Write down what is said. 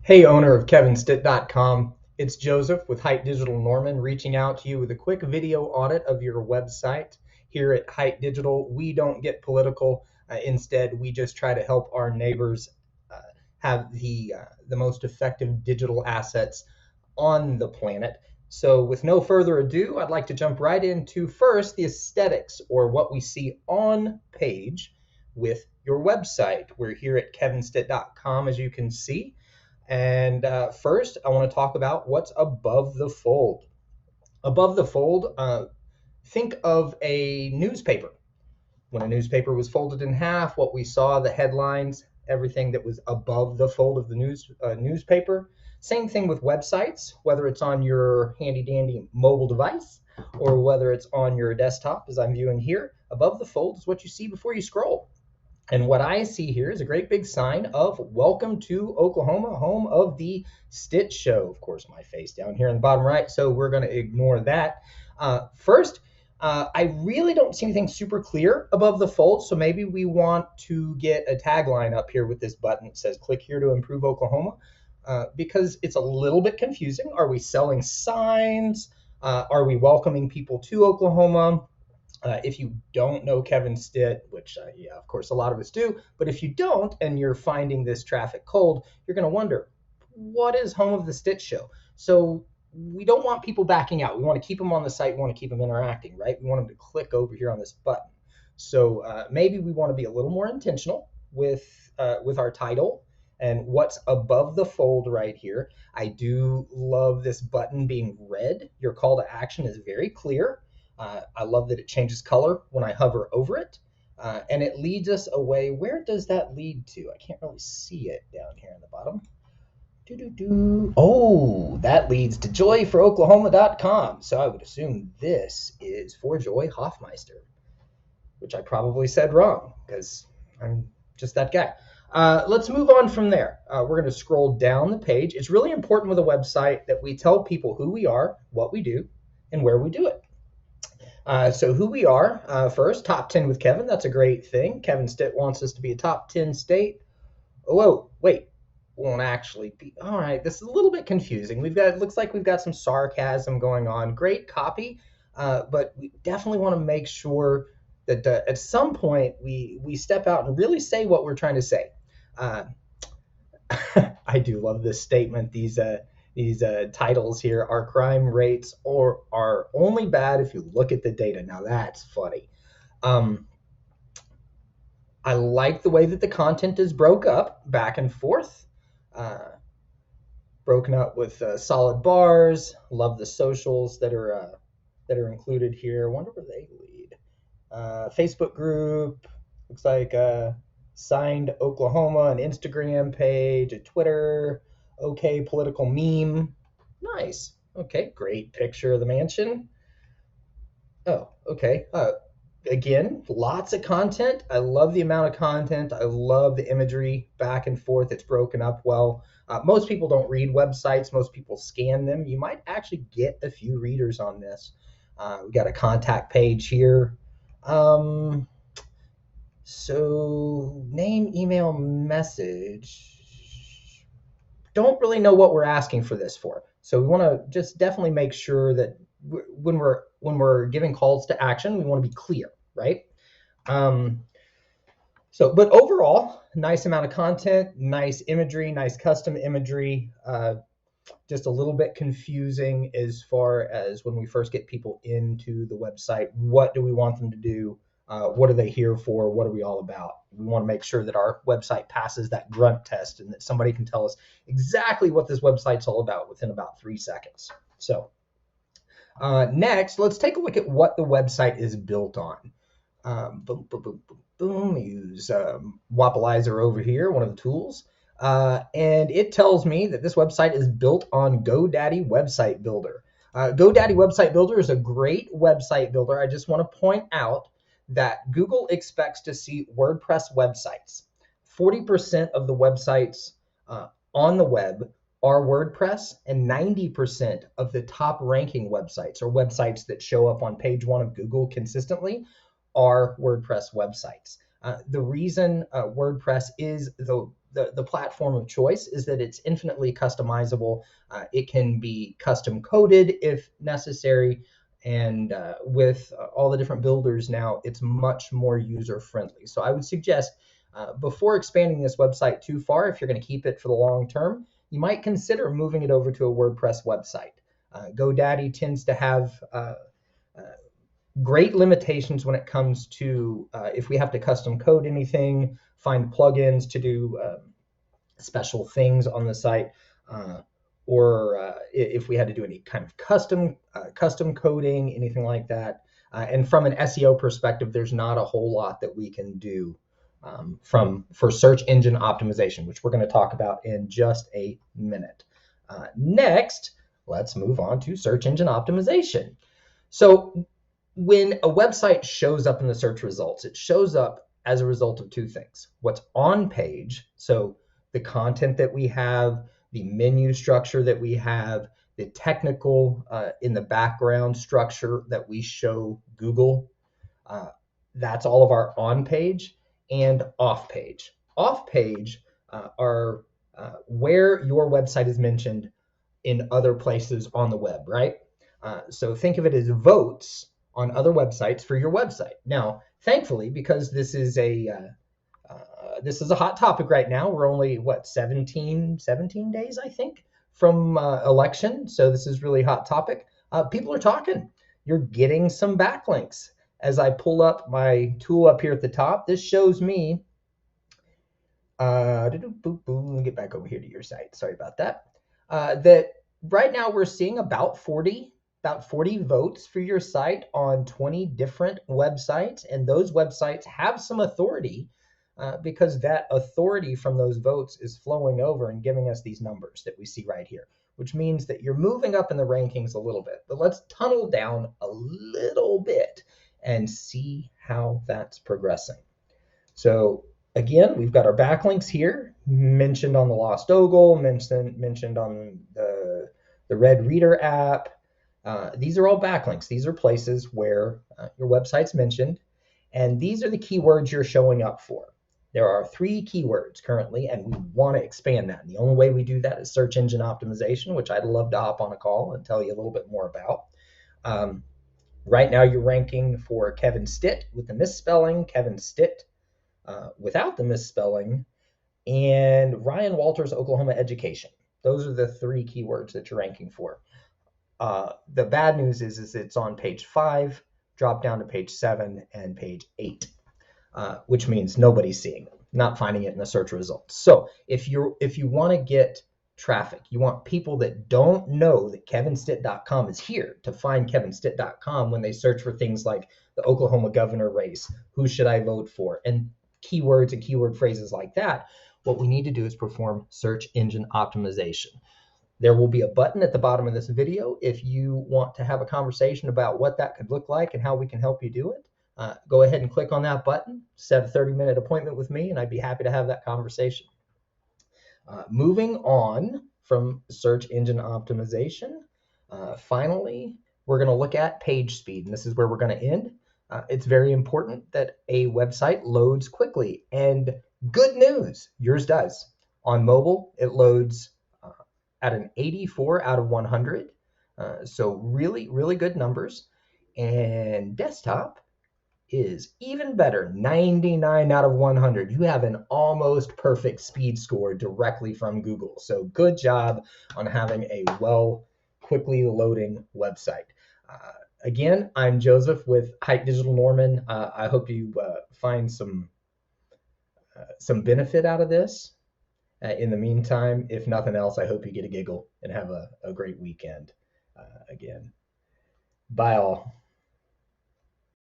Hey, owner of KevinStitt.com. It's Joseph with Hite Digital Norman reaching out to you with a quick video audit of your website. Here at Hite Digital, we don't get political. Instead, we just try to help our neighbors uh, have the most effective digital assets on the planet. So, with no further ado, I'd like to jump right into first the aesthetics, or what we see on page with your website. We're here at KevinStitt.com, as you can see. And first, I want to talk about what's above the fold. Above the fold, think of a newspaper. When a newspaper was folded in half, what we saw, the headlines, everything that was above the fold of the newspaper. Same thing with websites, whether it's on your handy dandy mobile device or whether it's on your desktop, as I'm viewing here. Above the fold is what you see before you scroll. And what I see here is a great big sign of Welcome to Oklahoma, home of the Stitch Show. Of course, my face down here in the bottom right, so we're going to ignore that. First, I really don't see anything super clear above the fold, so maybe we want to get a tagline up here with this button that says, click here to improve Oklahoma, because it's a little bit confusing. Are we selling signs? Are we welcoming people to Oklahoma? If you don't know Kevin Stitt, which, yeah, of course, a lot of us do, but if you don't and you're finding this traffic cold, you're going to wonder, what is home of the Stitt Show? So we don't want people backing out. We want to keep them on the site. We want to keep them interacting, right? We want them to click over here on this button. So maybe we want to be a little more intentional with our title and what's above the fold right here. I do love this button being red. Your call to action is very clear. I love that it changes color when I hover over it, and it leads us away. Where does that lead to? I can't really see it down here in the bottom. Doo-doo-doo. Oh, that leads to joyforoklahoma.com. So I would assume this is for Joy Hoffmeister, which I probably said wrong because I'm just that guy. Let's move on from there. We're going to scroll down the page. It's really important with a website that we tell people who we are, what we do, and where we do it. So who we are, first, top 10 with Kevin. That's a great thing. Kevin Stitt wants us to be a top 10 state. Oh, whoa, wait, won't actually be. All right, this is a little bit confusing. Looks like we've got some sarcasm going on. Great copy, but we definitely want to make sure that at some point we step out and really say what we're trying to say. I do love this statement. These titles here, our crime rates are only bad if you look at the data. Now that's funny. Um, I like the way that the content is broke up back and forth, uh, broken up with solid bars. Love the socials that are included here. Wonder where they lead. Facebook group looks like signed Oklahoma, an Instagram page, a Twitter, okay, political meme. Nice. Okay, great picture of the mansion. Oh, okay. Again, lots of content. I love the amount of content. I love the imagery back and forth. It's broken up well. Most people don't read websites. Most people scan them. You might actually get a few readers on this. We got a contact page here. So name, email, message. Don't really know what we're asking for this for. So we want to just definitely make sure that when we're giving calls to action, we want to be clear, right? But overall, nice amount of content, nice imagery, nice custom imagery. Just a little bit confusing as far as when we first get people into the website. What do we want them to do? What are they here for? What are we all about? We want to make sure that our website passes that grunt test and that somebody can tell us exactly what this website's all about within about 3 seconds. So next, let's take a look at what the website is built on. Boom, boom, boom, boom, boom. Use Wapalizer over here, one of the tools. And it tells me that this website is built on GoDaddy Website Builder. GoDaddy Website Builder is a great website builder. I just want to point out that Google expects to see WordPress websites. 40% of the websites on the web are WordPress, and 90% of the top ranking websites, or websites that show up on page 1 of Google consistently, are WordPress websites. The reason WordPress is the the platform of choice is that it's infinitely customizable. It can be custom coded if necessary. And with all the different builders now, it's much more user friendly. So I would suggest before expanding this website too far, if you're going to keep it for the long term, you might consider moving it over to a WordPress website. GoDaddy tends to have great limitations when it comes to if we have to custom code anything, find plugins to do special things on the site, or if we had to do any kind of custom coding, anything like that. And from an SEO perspective, there's not a whole lot that we can do for search engine optimization, which we're going to talk about in just a minute. Next, let's move on to search engine optimization. So when a website shows up in the search results, it shows up as a result of two things. What's on page, so the content that we have, the menu structure that we have, the technical in the background structure that we show Google. That's all of our on page and off page. Off page are where your website is mentioned in other places on the web, right? So think of it as votes on other websites for your website. Now, thankfully, because this is a hot topic right now, we're only 17 days, I think, from election. So this is really hot topic. People are talking. You're getting some backlinks. As I pull up my tool up here at the top, this shows me. Let me get back over here to your site. Sorry about that. That right now we're seeing about 40 votes for your site on 20 different websites, and those websites have some authority because that authority from those votes is flowing over and giving us these numbers that we see right here, which means that you're moving up in the rankings a little bit. But let's tunnel down a little bit and see how that's progressing. So again, we've got our backlinks here, mentioned on the Lost Ogle, mentioned on the Red Reader app. These are all backlinks. These are places where your website's mentioned, and these are the keywords you're showing up for. There are 3 keywords currently, and we want to expand that. And the only way we do that is search engine optimization, which I'd love to hop on a call and tell you a little bit more about. Right now, you're ranking for Kevin Stitt with the misspelling, Kevin Stitt without the misspelling, and Ryan Walters, Oklahoma Education. Those are the 3 keywords that you're ranking for. The bad news is it's on page 5, drop down to page 7 and page 8, which means nobody's seeing them, not finding it in the search results. So if you want to get traffic, you want people that don't know that kevinstitt.com is here to find kevinstitt.com when they search for things like the Oklahoma governor race, who should I vote for, and keywords and keyword phrases like that. What we need to do is perform search engine optimization. There will be a button at the bottom of this video if you want to have a conversation about what that could look like and how we can help you do it. Go ahead and click on that button, set a 30-minute appointment with me, and I'd be happy to have that conversation. Moving on from search engine optimization, finally, we're going to look at page speed, and this is where we're going to end. It's very important that a website loads quickly, and good news, yours does. On mobile, it loads at an 84 out of 100, so really, really good numbers. And desktop is even better, 99 out of 100. You have an almost perfect speed score directly from Google. So good job on having a quickly loading website. Again, I'm Joseph with Hite Digital Norman. I hope you find some benefit out of this. In the meantime, if nothing else, I hope you get a giggle and have a great weekend again. Bye all.